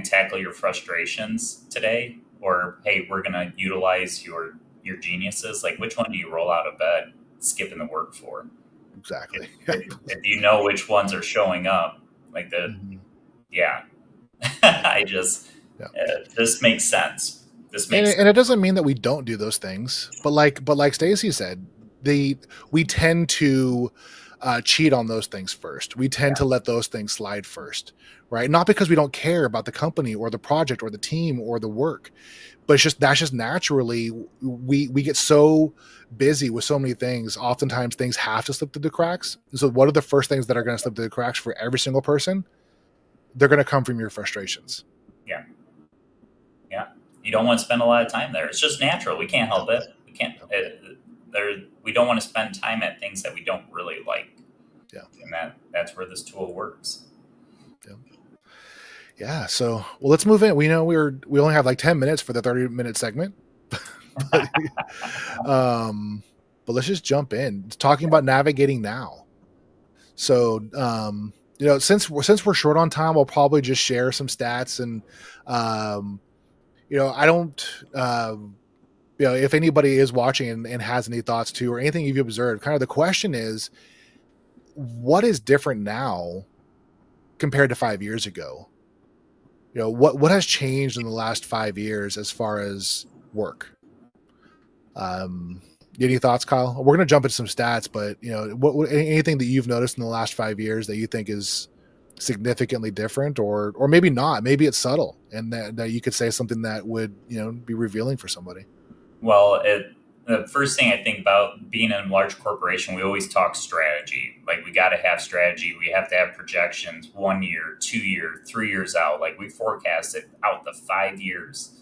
tackle your frustrations today, or hey, we're going to utilize your geniuses, like which one do you roll out of bed skipping the work for?
Exactly.
If you know which ones are showing up, like yeah. I just this makes sense.
And it doesn't mean that we don't do those things, but like Stacy said, we tend to cheat on those things first. We tend to let those things slide first, right? Not because we don't care about the company or the project or the team or the work, but that's just naturally we get so busy with so many things. Oftentimes things have to slip through the cracks. So what are the first things that are going to slip through the cracks for every single person? They're going to come from your frustrations.
Yeah. You don't want to spend a lot of time there. It's just natural. We can't help it. We can't. We don't want to spend time at things that we don't really like.
Yeah.
And that's where this tool works.
Yeah. So, well, let's move in. We know we only have like 10 minutes for the 30-minute segment, but let's just jump in. It's talking about navigating now. So, since we're short on time, I'll probably just share some stats and, I don't, if anybody is watching and has any thoughts too, or anything you've observed, kind of the question is, what is different now compared to 5 years ago? What has changed in the last 5 years as far as work? Any thoughts, Kyle? We're going to jump into some stats, but anything that you've noticed in the last 5 years that you think is significantly different, or maybe not, maybe it's subtle, and that you could say something that would be revealing for somebody.
Well, the first thing I think about being in a large corporation, we always talk strategy. Like we got to have strategy. We have to have projections 1 year, 2 year, 3 years out. Like we forecast it out the 5 years.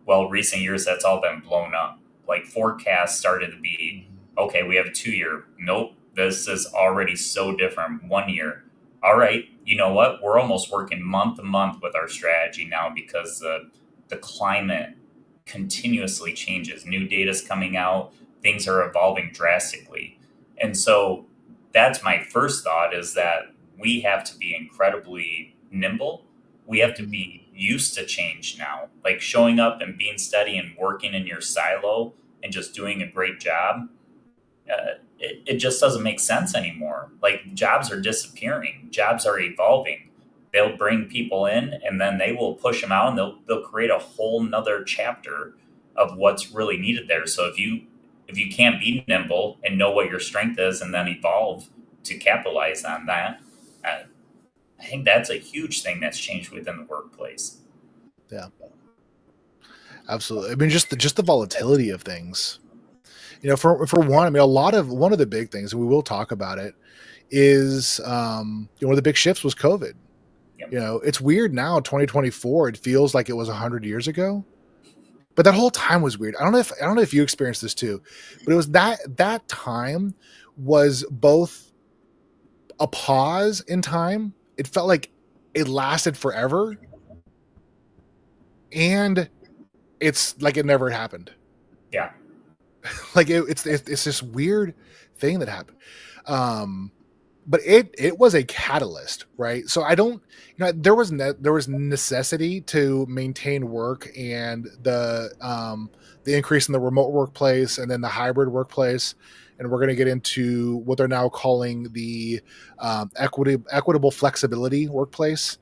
Well, recent years, that's all been blown up. Like forecasts started to be, okay, we have a 2 year. Nope. This is already so different. 1 year. All right. You know what? We're almost working month to month with our strategy now because the climate continuously changes. New data's coming out. Things are evolving drastically. And so that's my first thought, is that we have to be incredibly nimble. We have to be used to change now. Like showing up and being steady and working in your silo and just doing a great job, it just doesn't make sense anymore. Like jobs are disappearing. Jobs are evolving. They'll bring people in and then they will push them out, and they'll create a whole nother chapter of what's really needed there. So if you can't be nimble and know what your strength is and then evolve to capitalize on that, I think that's a huge thing that's changed within the workplace.
Yeah, absolutely. I mean, just the volatility of things. For one, I mean, one of the big things, and we will talk about it, is one of the big shifts was COVID.
Yep.
It's weird now, 2024. It feels like it was 100 years ago, but that whole time was weird. I don't know if you experienced this too, but it was that time was both a pause in time. It felt like it lasted forever, and it's like it never happened.
Yeah.
Like it's this weird thing that happened. But it was a catalyst, right? So I don't, there was necessity to maintain work and the increase in the remote workplace and then the hybrid workplace. And we're going to get into what they're now calling the equitable flexibility workplace,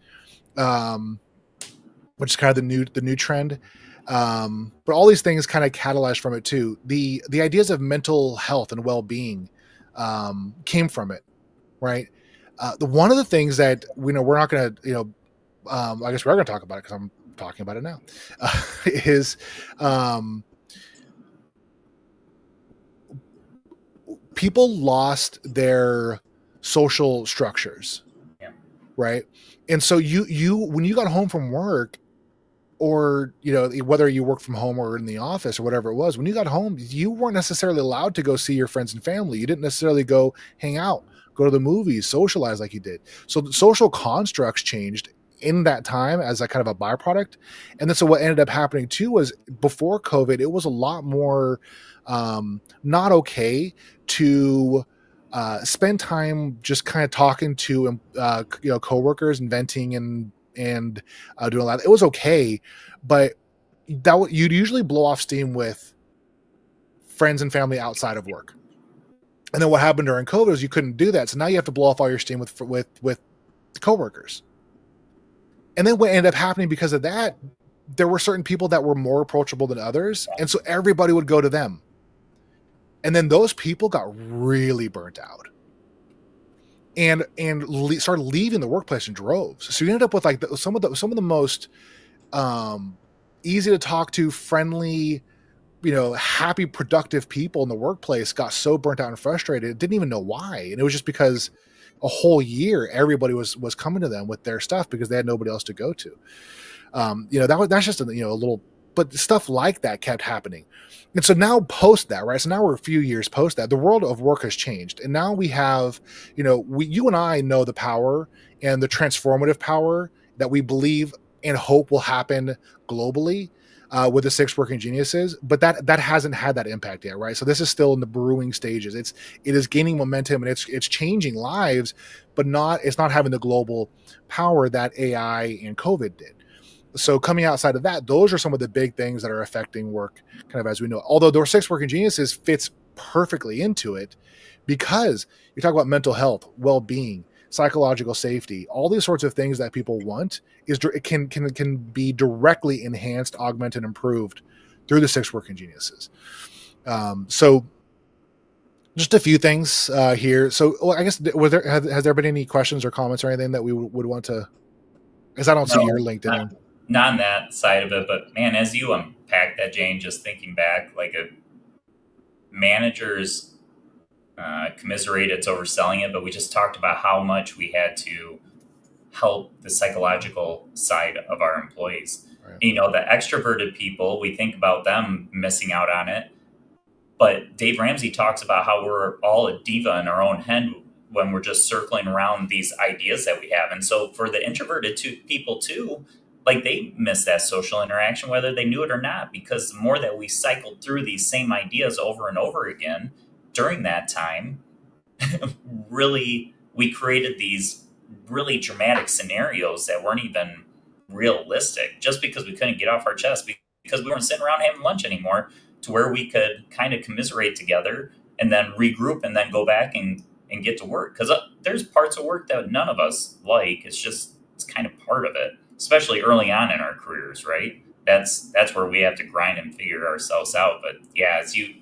which is kind of the new trend. But all these things kind of catalyzed from it too. The ideas of mental health and well-being came from it, right? One of the things that we're not going to, I guess we're going to talk about it because I'm talking about it now, is people lost their social structures.
Yeah.
right? And so you when you got home from work, or whether you work from home or in the office or whatever it was, when you got home, you weren't necessarily allowed to go see your friends and family. You didn't necessarily go hang out, go to the movies, socialize like you did. So the social constructs changed in that time as a kind of a byproduct. And then so what ended up happening too was, before COVID, it was a lot more not okay to spend time just kind of talking to coworkers and venting and doing a lot. It was okay, but you'd usually blow off steam with friends and family outside of work. And then what happened during COVID is you couldn't do that, so now you have to blow off all your steam with coworkers. And then what ended up happening because of that, there were certain people that were more approachable than others, and so everybody would go to them. And then those people got really burnt out and started leaving the workplace in droves. So you ended up with like some of the most easy to talk to, friendly, happy, productive people in the workplace got so burnt out and frustrated, it didn't even know why. And it was just because a whole year everybody was coming to them with their stuff because they had nobody else to go to. That's just a little, but stuff like that kept happening. And so now post that, right? So now we're a few years post that, the world of work has changed. And now we have, you and I know the power and the transformative power that we believe and hope will happen globally with the 6 working geniuses, but that hasn't had that impact yet, right? So this is still in the brewing stages. It is gaining momentum and it's changing lives, but it's not having the global power that AI and COVID did. So coming outside of that, those are some of the big things that are affecting work kind of as we know it. Although those 6 working geniuses fits perfectly into it, because you talk about mental health, well-being, psychological safety, all these sorts of things that people want can be directly enhanced, augmented, improved through the 6 working geniuses. So just a few things here. So I guess has there been any questions or comments or anything that we would want to? Because I don't see your LinkedIn one.
Not on that side of it, but man, as you unpack that, Jane, just thinking back, like a manager's commiserate it's overselling it, but we just talked about how much we had to help the psychological side of our employees. Right. The extroverted people, we think about them missing out on it, but Dave Ramsey talks about how we're all a diva in our own head when we're just circling around these ideas that we have. And so for the introverted people too, like they miss that social interaction, whether they knew it or not, because the more that we cycled through these same ideas over and over again during that time, really, we created these really dramatic scenarios that weren't even realistic, just because we couldn't get off our chest, because we weren't sitting around having lunch anymore, to where we could kind of commiserate together and then regroup and then go back and get to work. Because there's parts of work that none of us like. It's kind of part of it, especially early on in our careers, right? That's where we have to grind and figure ourselves out. But yeah, as you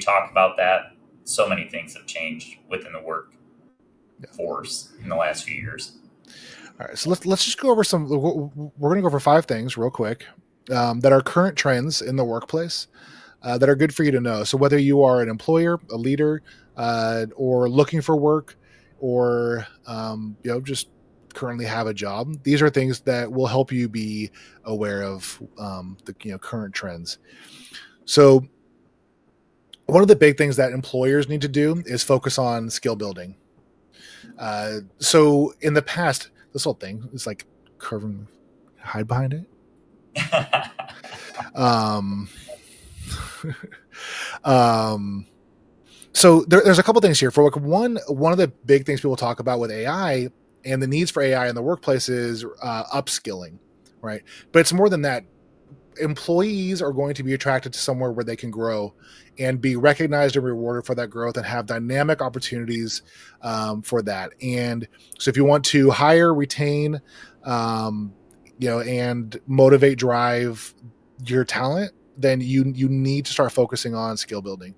talk about that, so many things have changed within the workforce in the last few years.
All right, so let's just go over we're going to go over 5 things real quick that are current trends in the workplace that are good for you to know. So whether you are an employer, a leader, or looking for work, or just currently have a job, these are things that will help you be aware of the current trends. So one of the big things that employers need to do is focus on skill building. So in the past, this whole thing is like curving, hide behind it. So there's a couple things here. For like one of the big things people talk about with AI and the needs for AI in the workplace is upskilling, right? But it's more than that. Employees are going to be attracted to somewhere where they can grow and be recognized and rewarded for that growth and have dynamic opportunities for that. And so if you want to hire, retain, and motivate, drive your talent, then you need to start focusing on skill building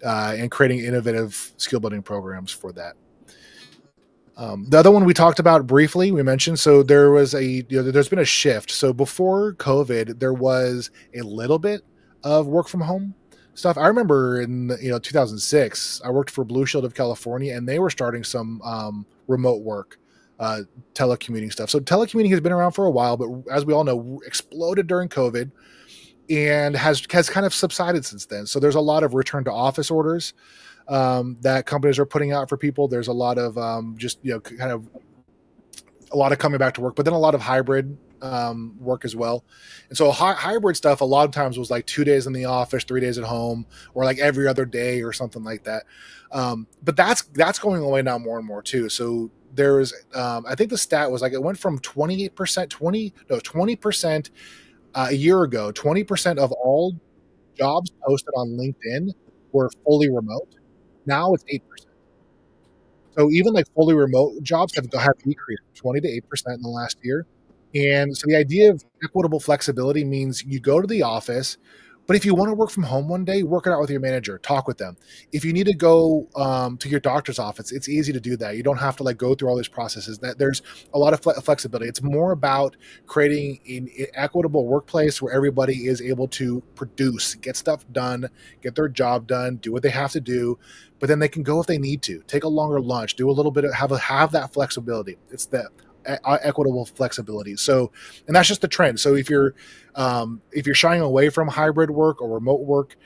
and creating innovative skill building programs for that. The other one we talked about briefly, we mentioned, so there was there's been a shift. So before COVID, there was a little bit of work from home stuff. I remember in 2006, I worked for Blue Shield of California, and they were starting some remote work telecommuting stuff. So telecommuting has been around for a while, but as we all know, exploded during COVID and has kind of subsided since then. So there's a lot of return to office orders that companies are putting out for people. There's a lot of just kind of a lot of coming back to work, but then a lot of hybrid work as well. And so hybrid stuff a lot of times was like 2 days in the office, 3 days at home, or like every other day or something like that. But that's going away now more and more too. So there's I think the stat was like it went from 28%, 20% a year ago. 20% of all jobs posted on LinkedIn were fully remote. Now it's 8%. So even like fully remote jobs have decreased 20 to 8% in the last year. And so the idea of equitable flexibility means you go to the office, but if you want to work from home one day, work it out with your manager, talk with them. If you need to go to your doctor's office, it's easy to do that. You don't have to like go through all these processes. That there's a lot of flexibility. It's more about creating an equitable workplace where everybody is able to produce, get stuff done, get their job done, do what they have to do, but then they can go if they need to, take a longer lunch, do a little bit of have that flexibility. It's that equitable flexibility. So, and that's just the trend. So if you're shying away from hybrid work or remote work,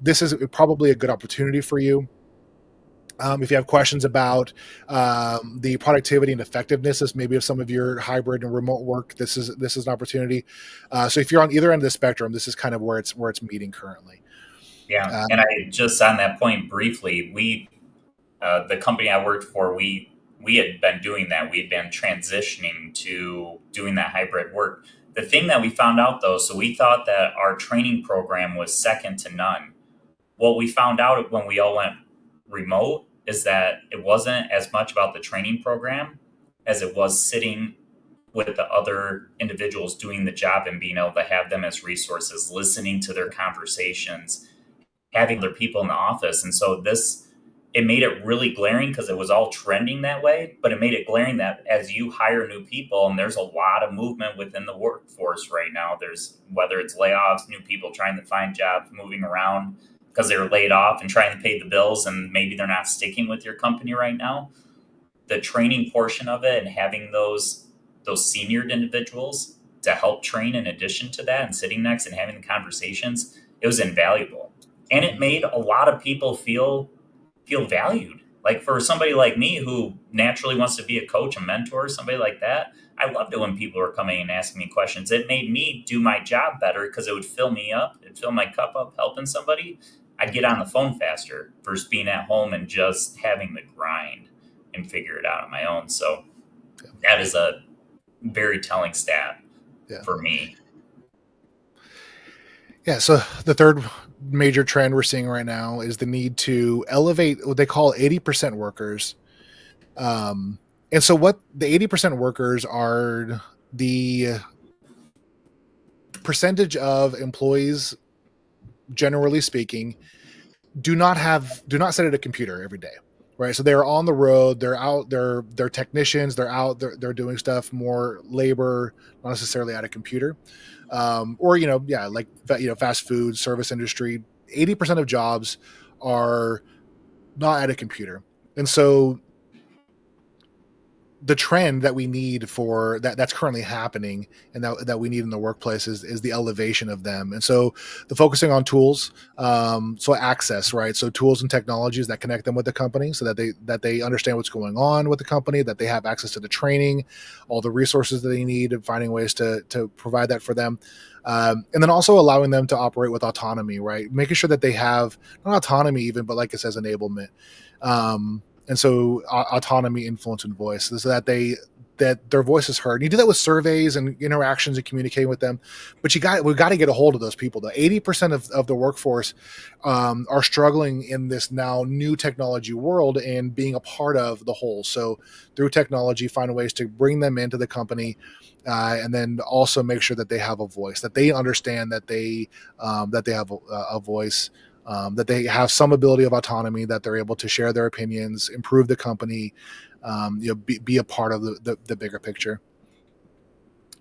this is probably a good opportunity for you. If you have questions about the productivity and effectiveness maybe of some of your hybrid and remote work, this is an opportunity. So if you're on either end of the spectrum, this is kind of where it's meeting currently.
Yeah, and I just on that point briefly, the company I worked for, we had been doing that. We had been transitioning to doing that hybrid work. The thing that we found out though, so we thought that our training program was second to none. What we found out when we all went remote is that it wasn't as much about the training program as it was sitting with the other individuals doing the job and being able to have them as resources, listening to their conversations, having other people in the office. And so it made it really glaring because it was all trending that way, but it made it glaring that as you hire new people, and there's a lot of movement within the workforce right now, there's whether it's layoffs, new people trying to find jobs, moving around because they were laid off and trying to pay the bills and maybe they're not sticking with your company right now. The training portion of it and having those seniored individuals to help train in addition to that and sitting next and having the conversations, it was invaluable. And it made a lot of people feel valued. Like for somebody like me who naturally wants to be a coach, a mentor, somebody like that, I loved it when people were coming and asking me questions. It made me do my job better because it would fill me up. It'd fill my cup up helping somebody. I'd get on the phone faster versus being at home and just having the grind and figure it out on my own. So that is a very telling stat for me.
Yeah, so the third major trend we're seeing right now is the need to elevate what they call 80% workers. And so what the 80% workers are the percentage of employees, generally speaking, do not sit at a computer every day. Right. So they're on the road, they're out, they're technicians, they're out, they're doing stuff, more labor, not necessarily at a computer. Or, like, fast food, service industry, 80% of jobs are not at a computer. And so the trend that we need for that's currently happening and that we need in the workplace is the elevation of them. And so the focusing on tools, so access, right? So tools and technologies that connect them with the company so that they understand what's going on with the company, that they have access to the training, all the resources that they need, and finding ways to provide that for them. And then also allowing them to operate with autonomy, right? Making sure that they have not autonomy even, but like it says, enablement. And so autonomy, influence, and voice, so that their voice is heard. And you do that with surveys and interactions and communicating with them. But we've got to get a hold of those people. The 80% of the workforce are struggling in this now new technology world and being a part of the whole. So through technology, find ways to bring them into the company, and then also make sure that they have a voice, that they understand that they have a voice. That they have some ability of autonomy, that they're able to share their opinions, improve the company, be a part of the bigger picture.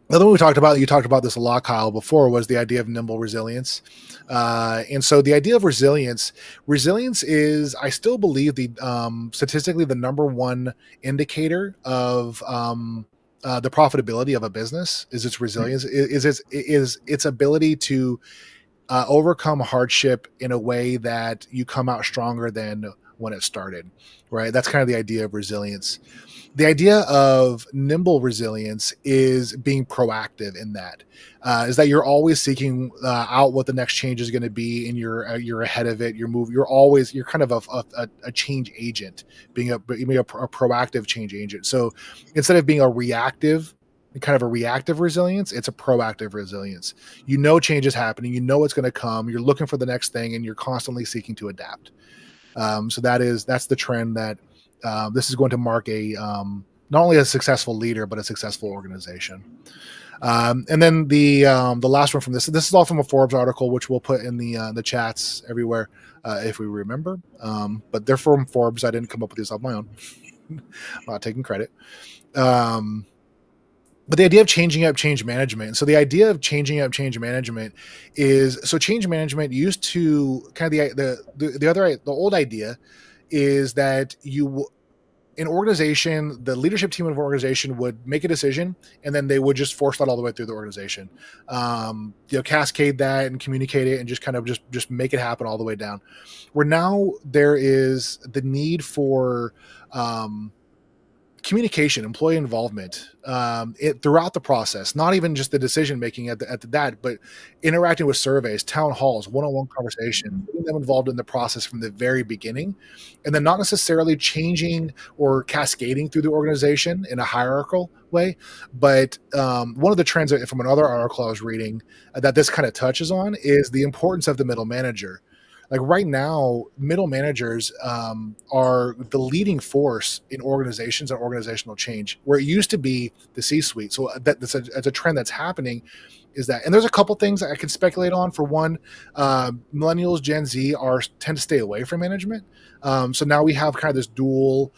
The other one we talked about, you talked about this a lot, Kyle, before, was the idea of nimble resilience. And so the idea of resilience is, I still believe, the statistically the number one indicator of the profitability of a business is its resilience, is its ability to overcome hardship in a way that you come out stronger than when it started, right? That's kind of the idea of resilience. The idea of nimble resilience is being proactive in that, is that you're always seeking out what the next change is going to be, and you're ahead of it. You're kind of a change agent, being a proactive change agent. So instead of being a reactive, kind of a reactive resilience, it's a proactive resilience. You know change is happening, you know what's going to come, you're looking for the next thing, and you're constantly seeking to adapt. So that's the trend that this is going to mark a not only a successful leader but a successful organization. And then the last one from this is all from a Forbes article, which we'll put in the chats everywhere if we remember. But they're from Forbes. I didn't come up with these on my own. I'm not taking credit. But the idea of changing up change management. So the idea of changing up change management is, so change management used to kind of the old idea is that an organization, the leadership team of an organization would make a decision, and then they would just force that all the way through the organization, cascade that and communicate it, and just kind of just make it happen all the way down. Where now there is the need for communication, employee involvement throughout the process, not even just the decision making at that, but interacting with surveys, town halls, one-on-one conversation, getting them involved in the process from the very beginning, and then not necessarily changing or cascading through the organization in a hierarchical way. But one of the trends from another article I was reading that this kind of touches on is the importance of the middle manager. Like right now, middle managers are the leading force in organizations and organizational change, where it used to be the C-suite. So that's a trend that's happening, is that, and there's a couple things I can speculate on. For one, millennials, Gen Z tend to stay away from management. So now we have kind of this dual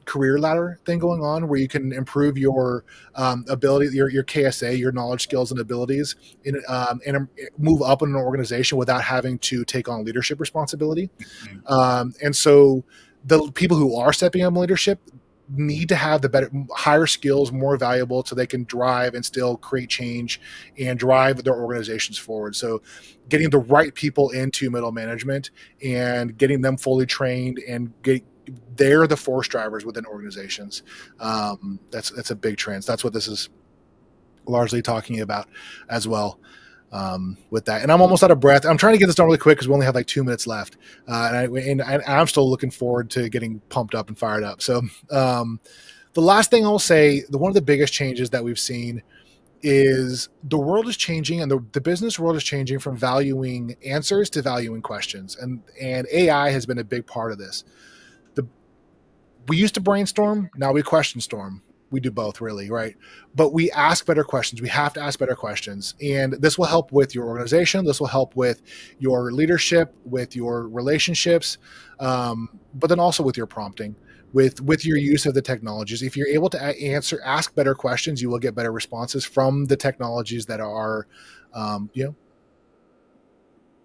career ladder thing going on, where you can improve your ability, your KSA, your knowledge, skills, and abilities, and move up in an organization without having to take on leadership responsibility. And so the people who are stepping up in leadership need to have higher skills, more valuable, so they can drive and still create change and drive their organizations forward. So getting the right people into middle management and getting them fully trained, and they're the force drivers within organizations. That's a big trend. That's what this is largely talking about as well. With that, and I'm almost out of breath. I'm trying to get this done really quick because we only have like 2 minutes left, and I'm still looking forward to getting pumped up and fired up. So the last thing I'll say, one of the biggest changes that we've seen is the world is changing, and the business world is changing from valuing answers to valuing questions, and AI has been a big part of this. We used to brainstorm, now we question storm. We do both, really, right? But we ask better questions. We have to ask better questions. And this will help with your organization. This will help with your leadership, with your relationships, but then also with your prompting, with your use of the technologies. If you're able to ask better questions, you will get better responses from the technologies that are,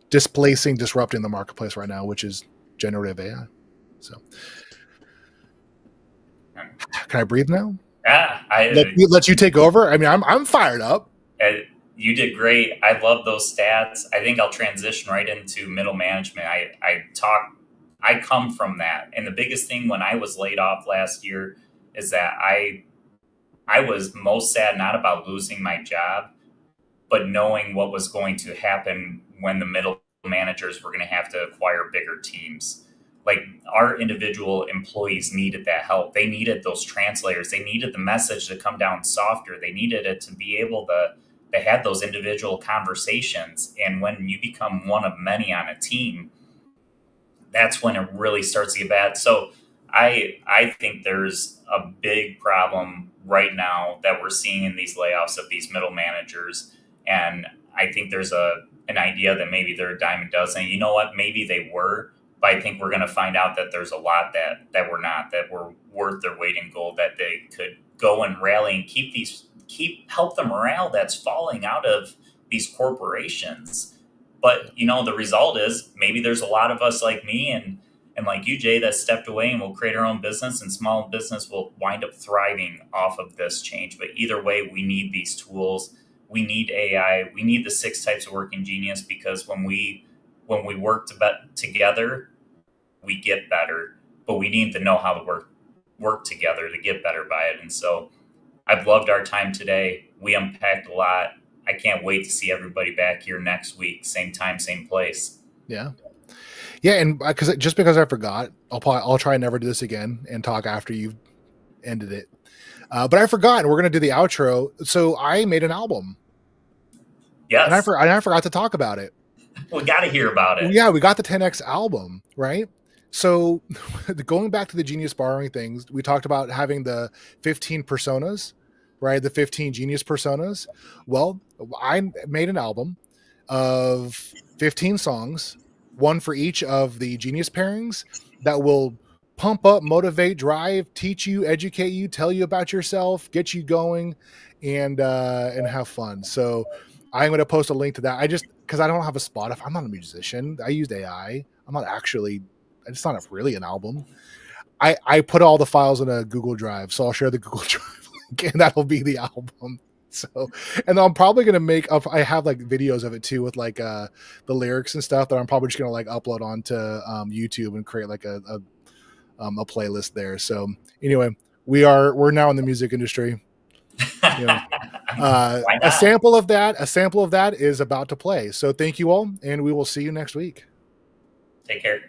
disrupting the marketplace right now, which is generative AI. So can I breathe now?
Yeah,
let you take over. I mean, I'm fired up.
You did great. I love those stats. I think I'll transition right into middle management. I come from that, and the biggest thing when I was laid off last year is that I was most sad not about losing my job, but knowing what was going to happen when the middle managers were going to have to acquire bigger teams. Like, our individual employees needed that help. They needed those translators. They needed the message to come down softer. They needed it to be able to have those individual conversations. And when you become one of many on a team, that's when it really starts to get bad. So I think there's a big problem right now that we're seeing in these layoffs of these middle managers. And I think there's an idea that maybe they're a dime a dozen. You know what? Maybe they were. But I think we're going to find out that there's a lot that were not, that were worth their weight in gold, that they could go and rally and keep help the morale that's falling out of these corporations. But the result is maybe there's a lot of us like me and like you, Jay, that stepped away and will create our own business, and small business will wind up thriving off of this change. But either way, we need these tools. We need AI. We need the 6 types of work in Genius, because when we work together, we get better. But we need to know how to work together to get better by it. And so I've loved our time today. We unpacked a lot. I can't wait to see everybody back here next week, same time, same place.
Yeah. Yeah, and because I forgot, I'll try and never do this again and talk after you've ended it. But I forgot, and we're gonna do the outro. So I made an album.
Yes,
and I forgot to talk about it.
We got to hear about it.
Yeah, we got the 10X album, right? So going back to the Genius Borrowing things, we talked about having the 15 personas, right? The 15 Genius personas. Well, I made an album of 15 songs, one for each of the Genius pairings, that will pump up, motivate, drive, teach you, educate you, tell you about yourself, get you going, and have fun. So I'm going to post a link to that. Because I don't have a Spotify. I'm not a musician. I used AI. It's not really an album. I put all the files in a Google Drive, so I'll share the Google Drive link, and that'll be the album. So, and I'm probably gonna make up. I have like videos of it too, with like the lyrics and stuff that I'm probably just gonna like upload onto YouTube and create like a playlist there. So anyway, we're now in the music industry. A sample of that is about to play. So thank you all, and we will see you next week.
Take care.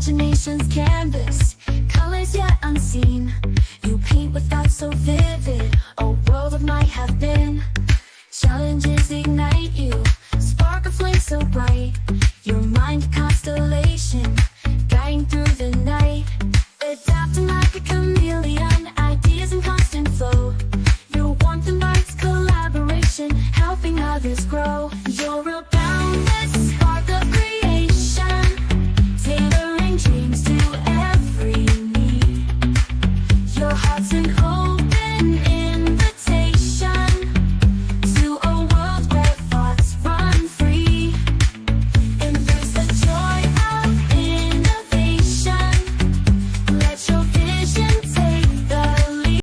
Imagination's canvas, colors yet unseen. You paint with thoughts so vivid,